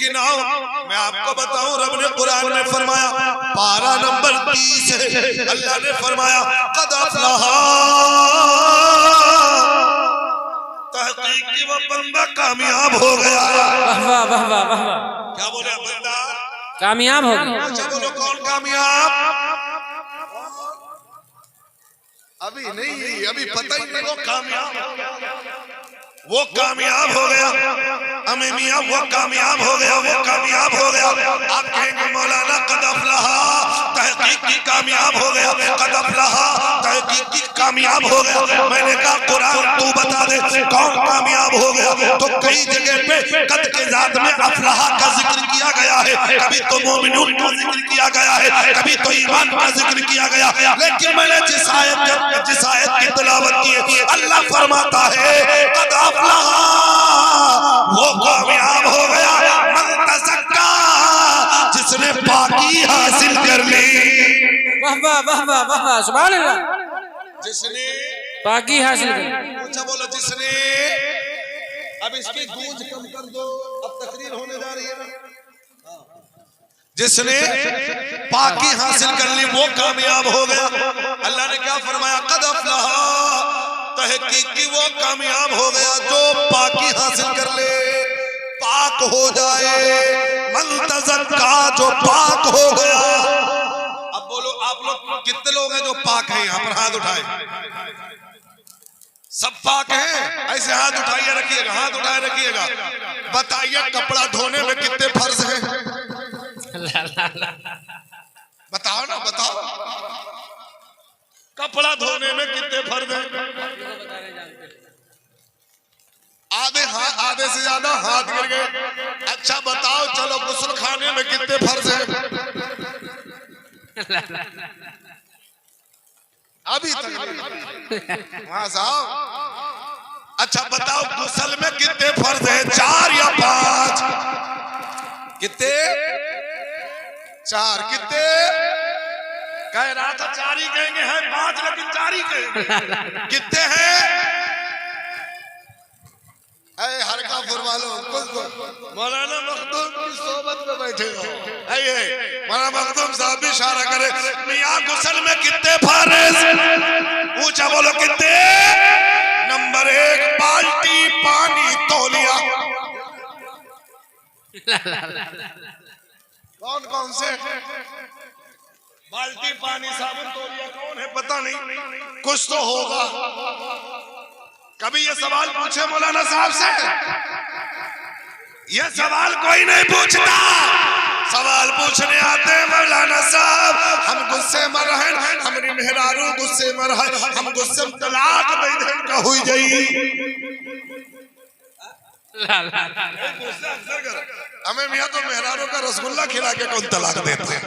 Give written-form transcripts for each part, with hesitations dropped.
लेकिन आओ मैं आपको बताऊं, रब ने कुरान में फरमाया, पारा नंबर 30 है, अल्लाह ने फरमाया कद अफलहा, तहकीक की वो बंदा कामयाब हो गया। वाह वाह वाह वाह वाह। क्या बोले बंदा कामयाब हो गया। अच्छा बोलो कौन कामयाब? अभी नहीं, अभी पता ही नहीं, वो कामयाब हो गया, वो कामयाब हो गया। अमे मियां वो कामयाब हो गया, वो कामयाब हो गया। आप कहेंगे मौलाना कद अफलहा, तहकीक की कामयाब हो गया, कद अफलहा तहकीक की कामयाब हो गया। मैंने कहा कुरान तू बता दे कौन कामयाब हो गया? तो कई जगह पे कद के जात में अफलहा का जिक्र किया गया है, कभी तो मोमिनून का जिक्र किया गया है, कभी तो ईमान का जिक्र किया गया। लेकिन मैंने जिस आयत की तिलावत की, अल्लाह फरमाता है कद अफलहा, वो कामयाब हो गया मन तज़क्का, जिसने पाकी हासिल कर ली। वाह वाह वाह वाह वाह, सुभान अल्लाह। जिसने पाकी हासिल कर, अच्छा बोलो जिसने, अब इसकी गूंज कम कर दो, अब तकरीर होने जा रही है ना। जिसने पाकी हासिल कर ली वो कामयाब हो गया। अल्लाह ने क्या फरमाया? कद अफलहा, तहकीक की वो कामयाब हो गया जो पाकी हासिल कर ले, पाक हो जाए, मन तज़क्का, जो पाक हो गया। अब बोलो आप लोग कितने लोग हैं जो पाक हैं? यहाँ पर हाथ उठाए। सब पाक हैं? ऐसे हाथ उठाइए रखिएगा, हाथ उठाए रखिएगा। बताइए कपड़ा धोने में कितने फर्ज हैं? बताओ ना, बताओ कपड़ा धोने में कितने फर्ज हैं? आधे से ज्यादा हाथ गिर गए। अच्छा बताओ चलो गुस्ल खाने में कितने फर्ज हैं? अभी तक वहां साहब। अच्छा बताओ गुस्ल में कितने फर्ज हैं? 4 या 5? कितने? 4। कितने? कह रहा था 4 ही कहेंगे, हैं 5, लेकिन 4 ही कहेंगे। कितने हैं? हरका फुरवालो मौलाना मखदूम की सोबत में बैठे हो। मौलाना मखदूम साहब भी इशारा करे, मियां गुस्ल में कितने फर्ज? पूछा बोलो कितने? नंबर 1 बाल्टी पानी तौलिया। कौन कौन से? बाल्टी पानी साबुन तौलिया कौन है पता नहीं, कुछ तो होगा। कभी ये सवाल पूछे मौलाना साहब से? ये सवाल कोई नहीं पूछता। सवाल पूछने आते हैं मौलाना साहब, हम गुस्से में रहें, हमारी मेहरारू गुस्से में रहे, हम गुस्से में तलाक नहीं देन का हुई जाई। हमें मियां तो मेहरारू का रसगुल्ला खिला के कौन तलाक देते हैं?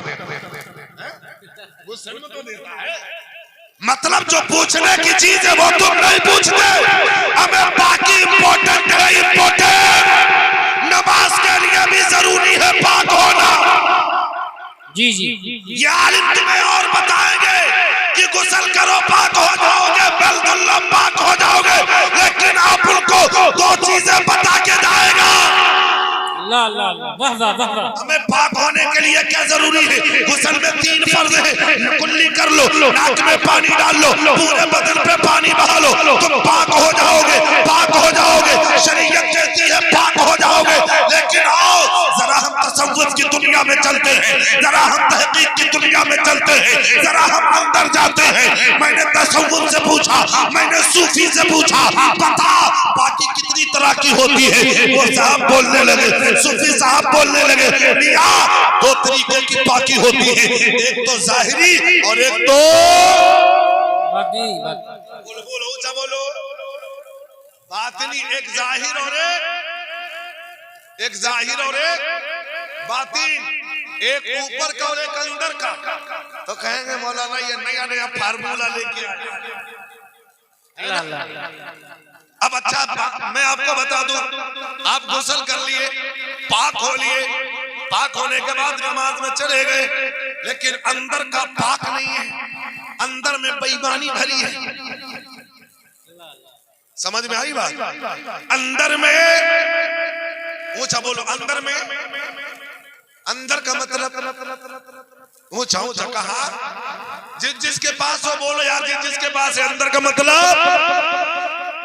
गुस्से में तो देता है। मतलब जो पूछने की चीज है वो तुम नहीं पूछते। हमें बाकी इम्पोर्टेंट है, इम्पोर्टेंट। नमाज के लिए भी जरूरी है पाक होना। जी जी, ये आलिम तुम्हें और बताएंगे कि गुस्ल करो पाक हो जाओगे, बिल्कुल पाक हो जाओगे। लेकिन आप उनको 2 चीजें बता के जाएगा। ला ला ला, वाह वाह वाह वाह। हमें पाक होने के लिए क्या जरूरी है? गुस्ल में 3 फर्ज है। कुल्ली कर लो, नाक में पानी डाल लो, पूरे बदन पे पानी बहा लो, तुम पाक हो जाओगे, पाक हो जाओगे। शरीयत कहती है पाक हो जाओगे। लेकिन आओ जरा हम तसव्वुफ की दुनिया में चलते हैं, जरा हम तहकीक की दुनिया में चलते हैं, जरा हम अंदर जाते हैं। मैंने तसव्वुफ से पूछा, मैंने सूफी से पूछा, बता बाकी कितनी तरह की होती है? वो साहब बोलने लगे, सूफी साहब बोलने लगे, मियां 2 तरीके की पाकी होती है, एक तो जाहिरी और एक तो बोलो बोलो ऊंचा बोलो बातिनी। एक जाहिर और एक बातिन, एक ऊपर का और एक अंदर का। तो कहेंगे मौलाना ये नया नया फार्मूला लेके आए। अब अच्छा मैं आपको बता दूं, आप गुस्ल कर लिए, पाक हो लिए, पाक होने के बाद नमाज में चले गए, लेकिन अंदर का पाक नहीं है, अंदर में बेईमानी भरी है। समझ में आई बात? अंदर में ऊंचा बोलो, अंदर में अंदर का मतलब ऊंचा ऊंचा कहा, जिसके पास हो बोलो यार, जिसके पास है अंदर का मतलब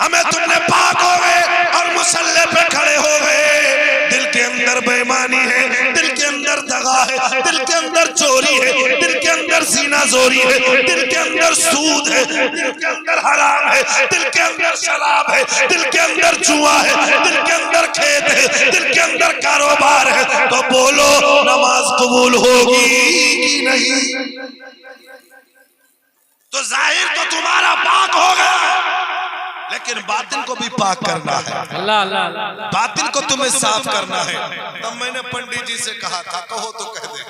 हमें तुमने पाक हो गए और मुसल्ले पे खड़े हो गए। दिल के अंदर बेईमानी है, दिल के अंदर दगा है, दिल के अंदर चोरी है, दिल के अंदर सीना जोरी है, दिल के अंदर सूद है, दिल के अंदर हराम है, दिल के अंदर शराब है, दिल के अंदर जुआ है, दिल के अंदर खेत है, दिल के अंदर कारोबार है। तो बोलो नमाज कबूल होगी कि नहीं? तो जाहिर तो तुम्हारा पाक हो गया, लेकिन बातिन को भी पाक करना है। अल्लाह अल्लाह अल्लाह। बातिन को तुम्हें साफ करना है। तब मैंने पंडित जी से कहा था, कहो तो कह दे।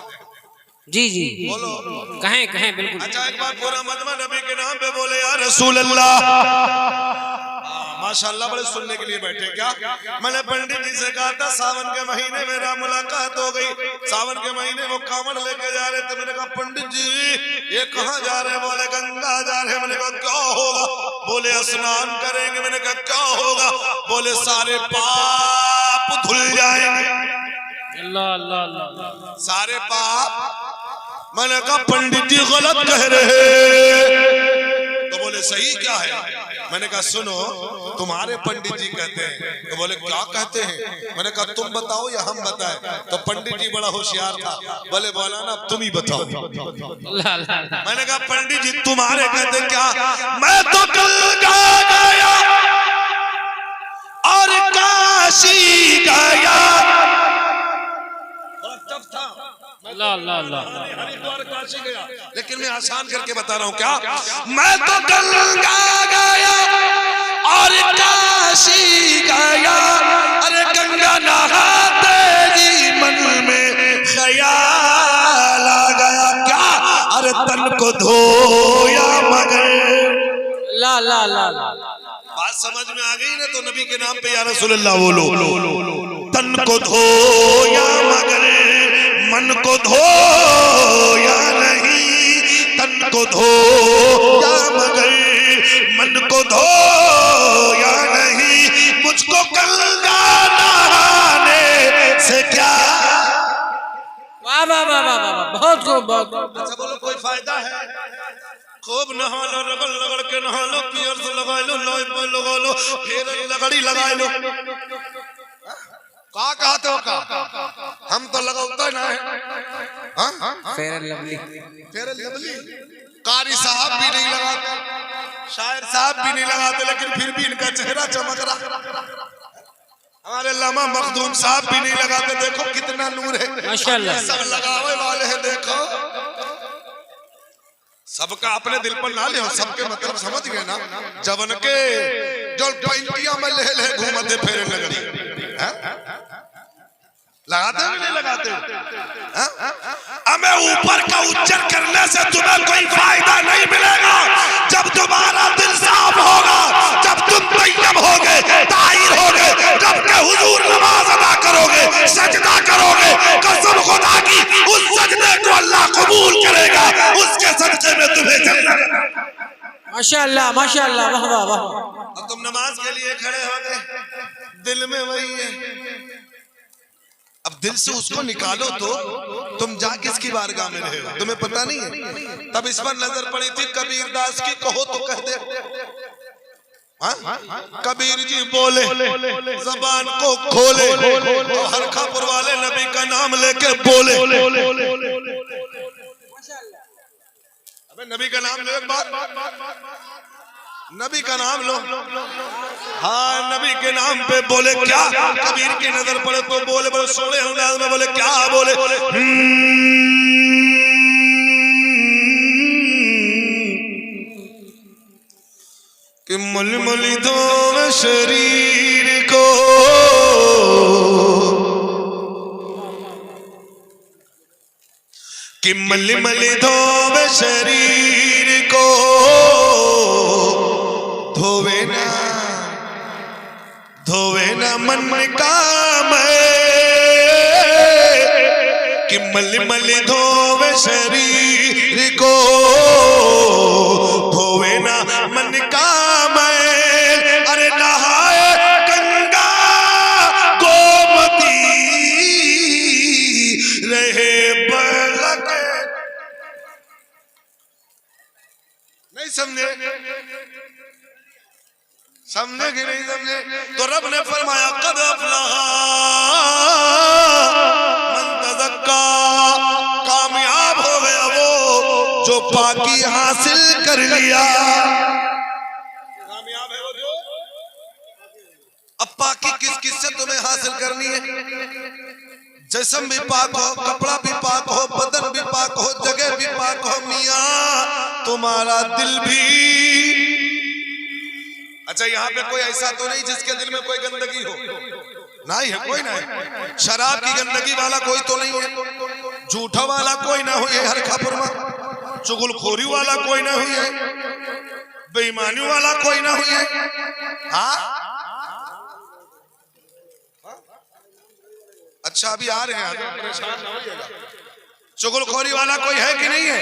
जी जी बोलो, कहें कहें बिल्कुल। अच्छा एक बार पूरा मजमा नबी के नाम पे बोले या रसूल अल्लाह। माशाअल्लाह, बड़े सुनने के लिए बैठे। क्या मैंने पंडित जी से कहा था, सावन के महीने मेरा मुलाकात हो गई। सावन के महीने वो कांवड़ लेके जा रहे थे। मैंने कहा पंडित जी ये कहाँ जा रहे हैं? बोले गंगा जा रहे हैं। मैंने कहा क्या होगा? बोले स्नान करेंगे। मैंने कहा क्या होगा? बोले सारे पाप धुल जाएंगे। अल्लाह अल्लाह अल्लाह। सारे पाप। मैंने कहा पंडित जी गलत कह रहे। तो बोले सही क्या है? मैंने कहा सुनो, तुम्हारे पंडित जी कहते हैं। तो बोले क्या कहते हैं? मैंने कहा तुम बताओ या हम बताएं? तो पंडित जी बड़ा होशियार था, बोले बोला ना तुम ही बताओ। अल्लाह अल्लाह। मैंने कहा पंडित जी तुम्हारे कहते क्या? मैं तो कल गया और काशी गया। अल्लाह अल्लाह अल्लाह। हरिद्वार काशी गया, लेकिन मैं आसान करके बता रहा हूँ। क्या मैं तो गंगा गया और काशी गया। अरे गंगा नहाते जी मन में ख्याल आ गया। क्या? अरे तन को धोया मगर। अल्लाह अल्लाह अल्लाह। बात समझ में आ गई ना? तो नबी के नाम पे या रसूलल्लाह बोलो। तन को धोया मगर मन को धोया नहीं। तन को धोया मगर मन को धोया नहीं। मुझको गंगा नहाने से क्या? वाह वाह वाह वाह वाह, बहुत खूब बहुत खूब। अच्छा बोलो, कोई फायदा है? खूब नहा लो, रगड़ रगड़ के नहा लो, पियर से लगा लो, लोई पे लगा लो, फिर लगड़ी लगा लो। का कहते हो का? हम तो लगाता ना है। Fair lovely. फेयर लवली कारी साहब भी नहीं लगाते, शायर साहब भी नहीं लगाते, लेकिन फिर भी इनका चेहरा चमक रहा। हमारे लामा मखदूम साहब भी नहीं लगाते। देखो कितना नूर है माशाल्लाह। सब लगावे वाले हैं। देखो सबका अपने दिल पर ना ले, सबके मतलब समझ गए ना? जवन के जो पैंटिया में ले घूमते फेरे लगड़ी लगाते हैं नहीं लगाते? हमें ऊपर का उच्चर करने से तुम्हें कोई फायदा नहीं मिलेगा। जब तुम्हारा दिल साफ होगा, जब तुम तैयब होगे, ताहिर होगे, जब के हुजूर नमाज अदा करोगे, सजदा करोगे, कसम खुदा की उस सजदे को अल्लाह कबूल करेगा। उसके सजदे में तुम्हें जन्नत। माशाल्लाह माशाल्लाह, वाह वाह वाह। अब तुम नमाज के लिए खड़े हो गए, दिल में वही है। अब दिल से उसको निकालो तो तुम जा किसकी बारगाह में रहे हो? तुम्हें पता नहीं है? तब इस पर नजर पड़ी थी कबीर दास की, कहो तो कह दे। कबीर जी बोले, जबान को खोले, तो हरखापुर वाले नबी का नाम लेके बोले। अबे नबी का नाम लो, एक बार नबी का नाम लो। हाँ नबी के नाम पे बोले क्या? कबीर की नजर पड़े तो बोले, बोले सोने अंदाज में बोले क्या? बोले कि मुलमुली दो शरीर को कि मलमली धोवे शरीर को, धोवे ना मन का मैं। कि मलमली धोवे शरीर को, धोवे ना मन का मैं। अरे नहाए गंगा गोमती रहे बलके। नहीं समझे? समझे कि नहीं समझे? तो रब ने फरमाया कद अफलहा मन तज़क्का, कामयाब हो गया वो जो पाकी हासिल कर लिया। कामयाब है वो जो। अब पाकी किस किस से तुम्हें हासिल करनी है? जिस्म भी पाक हो, कपड़ा भी पाक हो, बदन भी पाक हो, जगह भी पाक हो, मियां तुम्हारा दिल भी। अच्छा यहाँ पे कोई ऐसा तो नहीं जिसके दिल में कोई गंदगी हो? नहीं है, कोई नहीं। शराब की गंदगी वाला कोई तो नहीं है, झूठा वाला कोई ना हो, ये हरखा पुरमा, चुगलखोरी वाला कोई ना हुई है, बेईमानी वाला कोई ना हुई है। हाँ अच्छा अभी आ रहे हैं, परेशान ना होइएगा। चुगलखोरी वाला कोई है कि नहीं है?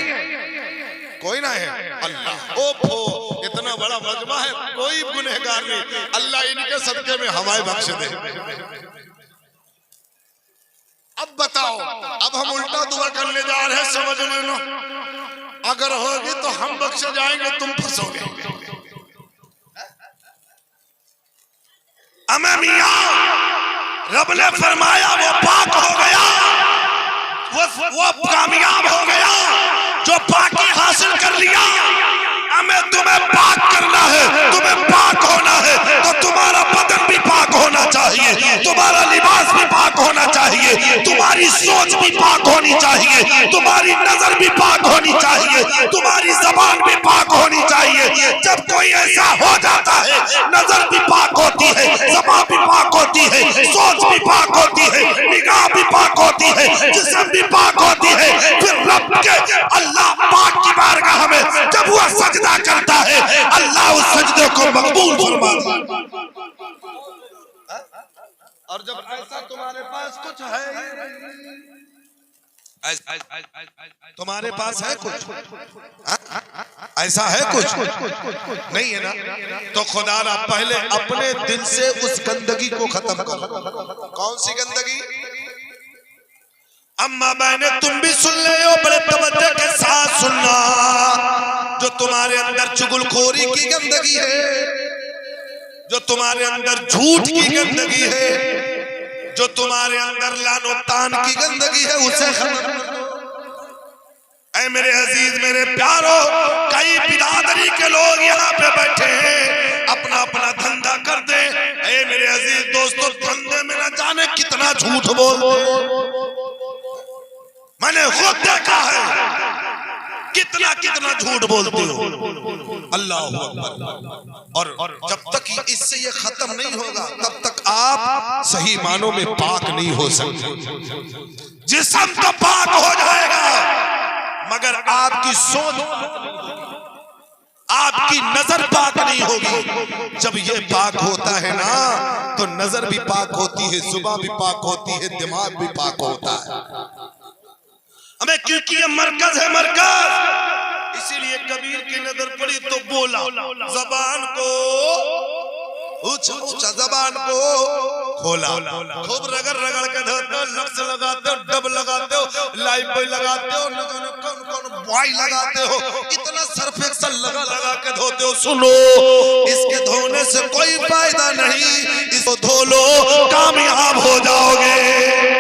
कोई ना है। अल्लाह ओफो, इतना बड़ा मजमा है, कोई गुनहगार नहीं। अल्लाह इनके सदके में हवाएं बख्श दे। अब बताओ, अब हम उल्टा दुआ करने जा रहे हैं, समझ लेना। अगर होगी तो हम बख्शे जाएंगे, तुम फंसोगे। अमे मियां, रब ने फरमाया वो पाक हो गया, वो कामयाब हो गया जो पाकी हासिल कर लिया। हमें तुम्हें पाक करना है, तुम्हें पाक होना है तो तुम्हारा बदन भी पाक होना चाहिए, तुम्हारा लिबास भी पाक होना चाहिए, तुम्हारी सोच भी पाक होनी चाहिए, तुम्हारी नजर भी पाक होनी चाहिए, तुम्हारी जबान भी पाक होनी चाहिए। जब कोई ऐसा हो जाता है, नजर भी पाक होती है, जबान भी पाक होती है, सोच भी पाक होती है, निगाह भी पाक होती है, जिस्म भी पाक होती है, फिर रब के अल्लाह पाक की बारगाह में जब वह सजदा करता है, अल्लाह उस सजदे को मकबूल फरमाता है। और जब ऐसा तुम्हारे पास कुछ है, तुम्हारे पास है कुछ, ऐसा है कुछ नहीं है ना, तो खुदा ना पहले अपने दिल से उस गंदगी को खत्म करो। कौन सी गंदगी? अम्मा बहने तुम भी सुन ले, बड़े तवज्जो के साथ सुनना। जो तुम्हारे अंदर चुगलखोरी की गंदगी है, जो तुम्हारे अंदर झूठ की गंदगी है, जो तुम्हारे अंदर लानो तान की गंदगी है, उसे खत्म कर दो। ऐ मेरे अजीज, मेरे प्यारो, कई बिरादरी के लोग यहाँ पे बैठे हैं, अपना अपना धंधा कर दे। ऐ मेरे अजीज दोस्तों, धंधे में न जाने कितना झूठ बोलते, मैंने खुद देखा है, कितना कितना झूठ बोलते हो। अल्लाह अकबर। और जब तक इससे ये खत्म नहीं होगा, तब तक आप सही मानों में पाक नहीं हो सकते। जिस्म तो पाक हो जाएगा, मगर आपकी सोच, आपकी नजर पाक नहीं होगी। जब ये पाक होता है ना, तो नजर भी पाक होती है, जुबान भी पाक होती है, दिमाग भी पाक होता है। हमें क्योंकि ये मरकज है, मरकज, इसीलिए कबीर की नजर पड़ी तो बोला, जबान को ऊंचा ऊंचा, जबान को खोला। खूब रगड़ रगड़ के धोते हो, लफ्ज लगाते हो, डब लगाते हो, लाइफ बॉय लगाते हो, कौन कौन बॉय लगाते हो, इतना सर्फ एक्सल लगा लगा के धोते हो। सुनो, इसके धोने से कोई फायदा नहीं, इसको धो लो, कामयाब हो जाओगे।